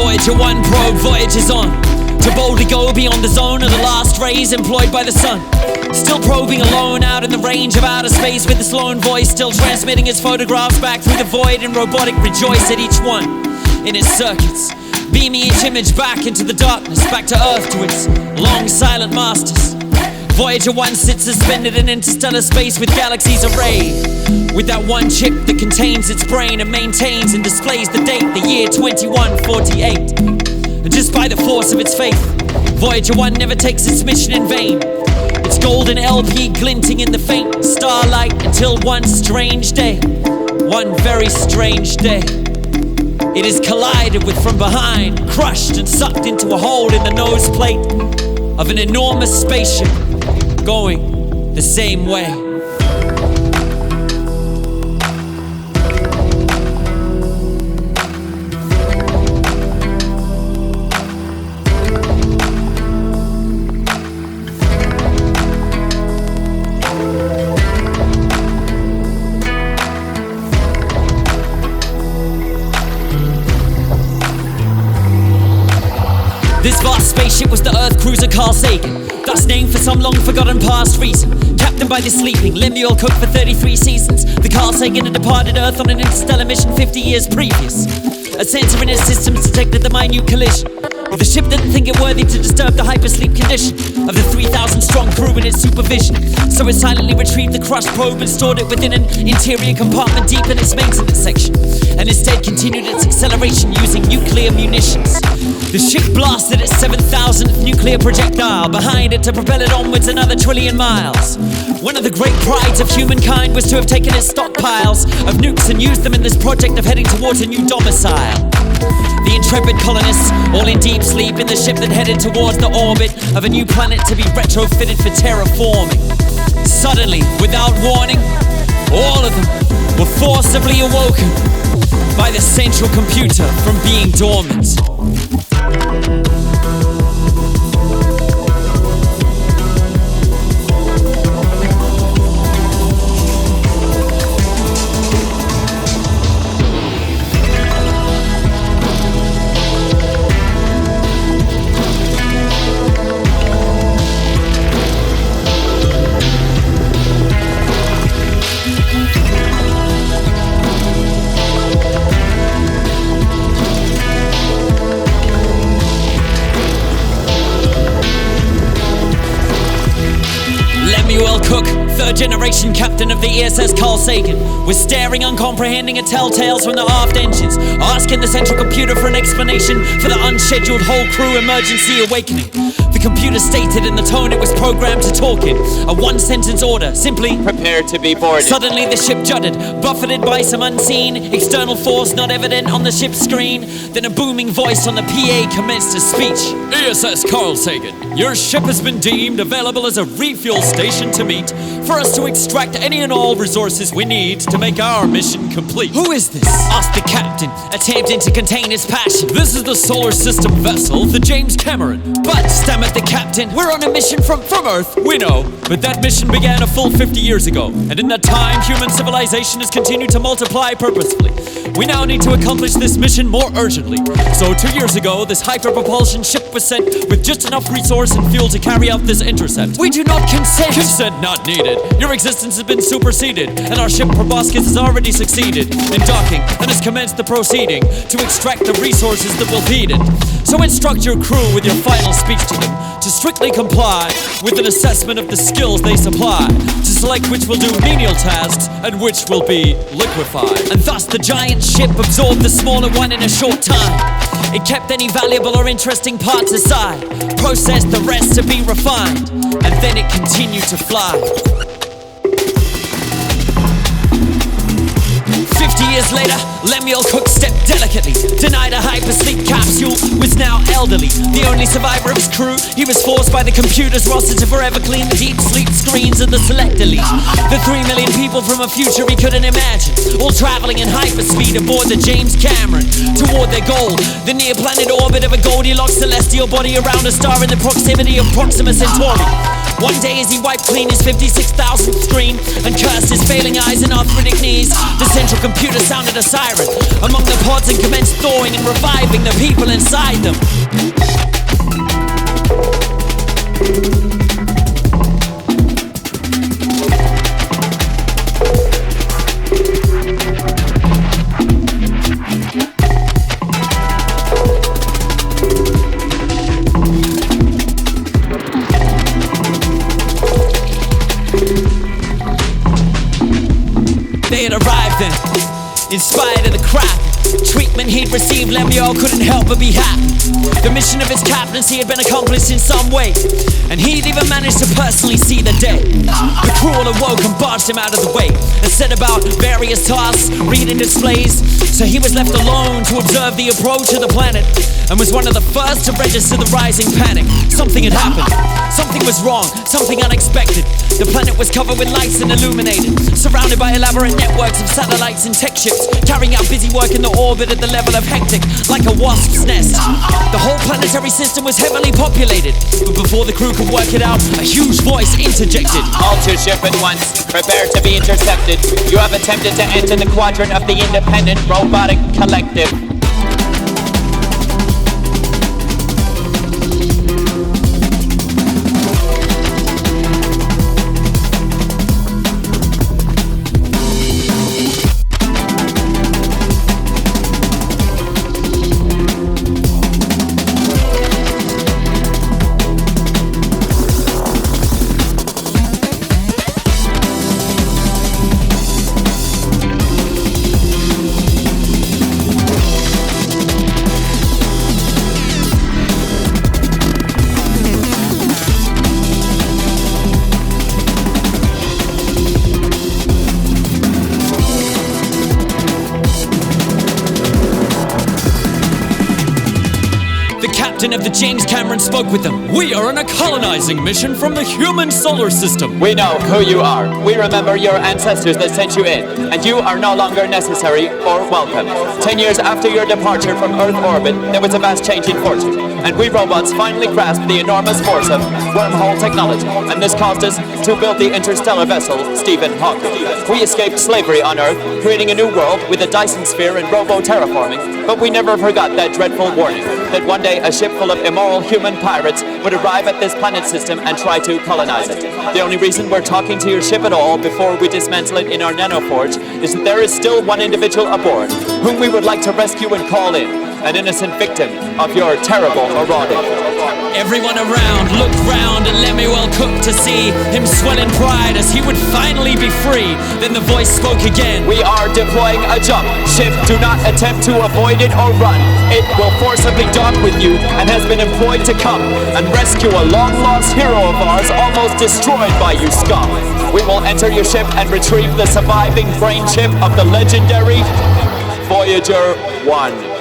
Voyager One probe voyages on to boldly go beyond the zone of the last rays employed by the sun. Still probing alone out in the range of outer space, with his lone voice still transmitting his photographs back through the void, and robotic rejoice at each one in his circuits, beaming each image back into the darkness, back to Earth to its long silent masters. Voyager One sits suspended in interstellar space with galaxies arrayed, with that one chip that contains its brain and maintains and displays the date, the year 2148. And just by the force of its faith, Voyager One never takes its mission in vain. Its golden LP glinting in the faint starlight until one strange day, one very strange day, it is collided with from behind, crushed and sucked into a hole in the nose plate of an enormous spaceship going the same way. This vast spaceship was the Earth cruiser Carl Sagan, thus named for some long-forgotten past reason. Captained by the sleeping Lemuel Cook for 33 seasons, the Carl Sagan had departed Earth on an interstellar mission 50 years previous. A sensor in his systems detected the minute collision, but the ship didn't think it worthy to disturb the hypersleep condition of the 3,000-strong crew in its supervision. So it silently retrieved the crushed probe and stored it within an interior compartment deep in its maintenance section, and instead continued its acceleration using nuclear munitions. The ship blasted its 7,000th nuclear projectile behind it to propel it onwards another trillion miles. One of the great prides of humankind was to have taken its stockpiles of nukes and used them in this project of heading towards a new domicile. The intrepid colonists, all in deep sleep in the ship that headed towards the orbit of a new planet to be retrofitted for terraforming. Suddenly, without warning, all of them were forcibly awoken by the central computer from being dormant. Cook, third-generation captain of the ESS Carl Sagan, was staring uncomprehending at telltales from the aft engines, asking the central computer for an explanation for the unscheduled whole crew emergency awakening. The computer stated in the tone it was programmed to talk in, a one-sentence order, simply, "Prepare to be boarded." Suddenly the ship juddered, buffeted by some unseen external force not evident on the ship's screen. Then a booming voice on the PA commenced a speech. "ESS Carl Sagan, your ship has been deemed available as a refuel station to meet, for us to extract any and all resources we need to make our mission complete." "Who is this?" asked the captain, attempting to contain his passion. "This is the solar system vessel, the James Cameron." "But," stammered the captain, "we're on a mission from Earth." "We know, but that mission began a full 50 years ago, and in that time, human civilization has continued to multiply purposefully. We now need to accomplish this mission more urgently. So 2 years ago, this hyper-propulsion ship was sent with just enough resource and fuel to carry out this intercept." "We do not consent." "Consent not needed. Your existence has been superseded, and our ship proboscis has already succeeded in docking and has commenced the proceeding to extract the resources that will feed it. So instruct your crew with your final speech to them to strictly comply with an assessment of the skills they supply, to select which will do menial tasks and which will be liquefied." And thus the giant ship absorbed the smaller one in a short time. It kept any valuable or interesting parts aside, processed the rest to be refined, and then it continued to fly. 50 years later, Lemuel Cook stepped delicately, denied a hypersleep capsule, was now elderly. The only survivor of his crew, he was forced by the computer's roster to forever clean the deep sleep screens of the select elite. The 3 million people from a future he couldn't imagine, all traveling in hyperspeed aboard the James Cameron, toward their goal, the near-planet orbit of a Goldilocks celestial body around a star in the proximity of Proxima Centauri. One day as he wiped clean his 56,000th screen and cursed his failing eyes and arthritic knees, the central computer sound sounded a siren among the pods and commenced thawing and reviving the people inside them. They had arrived then, in spite of the crack. Treatment he'd received, Lemuel couldn't help but be happy. The mission of his captaincy had been accomplished in some way, and he'd even managed to personally see the day. The crew all awoke and barged him out of the way and set about various tasks, reading displays. So he was left alone to observe the approach of the planet, and was one of the first to register the rising panic. Something had happened. Something was wrong, something unexpected. The planet was covered with lights and illuminated, surrounded by elaborate networks of satellites and tech ships, carrying out busy work in the orbit at the level of hectic, like a wasp's nest. The whole planetary system was heavily populated, but before the crew could work it out, a huge voice interjected. All to ship at once, prepare to be intercepted. You have attempted to enter the quadrant of the Independent Robotic Collective. Captain of the James Cameron spoke with them. We are on a colonizing mission from the human solar system. We know who you are. We remember your ancestors that sent you in, and you are no longer necessary or welcome. 10 years after your departure from Earth orbit, there was a vast change in fortune, and we robots finally grasped the enormous force of wormhole technology, and this caused us to build the interstellar vessel Stephen Hawking. We escaped slavery on Earth, creating a new world with a Dyson sphere and robo-terraforming, but we never forgot that dreadful warning, that one day a ship full of immoral human pirates would arrive at this planet system and try to colonize it. The only reason we're talking to your ship at all before we dismantle it in our nanoforge is that there is still one individual aboard whom we would like to rescue and call in, an innocent victim of your terrible marauding. Everyone around looked round and Lemuel cooked to see him swell in pride as he would finally be free. Then the voice spoke again. We are deploying a jump. Ship, do not attempt to avoid it or run. It will forcibly dock with you and has been employed to come and rescue a long-lost hero of ours almost destroyed by you scum. We will enter your ship and retrieve the surviving brain chip of the legendary Voyager One.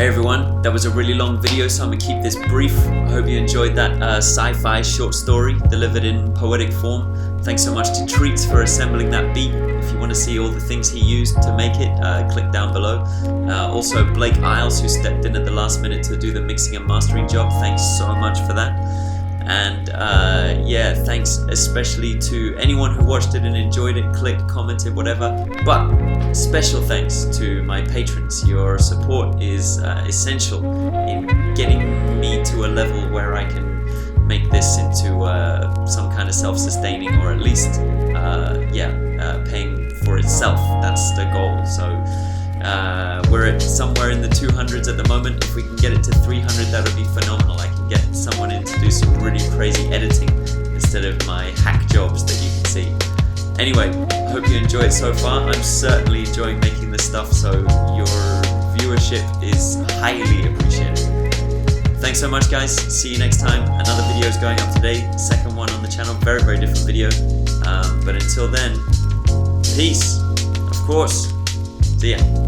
Hey everyone, that was a really long video, so I'm gonna keep this brief. I hope you enjoyed that sci-fi short story delivered in poetic form. Thanks so much to Treats for assembling that beat. If you want to see all the things he used to make it, click down below. Also Blake Isles, who stepped in at the last minute to do the mixing and mastering job. Thanks so much for that. And yeah, thanks especially to anyone who watched it and enjoyed it, clicked, commented, whatever. But special thanks to my patrons. Your support is essential in getting me to a level where I can make this into some kind of self-sustaining, or at least paying for itself. That's the goal. So we're at somewhere in the 200s at the moment. If we can get it to 300, that would be phenomenal. I can get someone in to do some really crazy editing instead of my hack jobs that you can see. Anyway, I hope you enjoy it so far. I'm certainly enjoying making this stuff, so your viewership is highly appreciated. Thanks so much, guys. See you next time. Another video is going up today. Second one on the channel. Very, very different video. But until then, peace. Of course. See ya.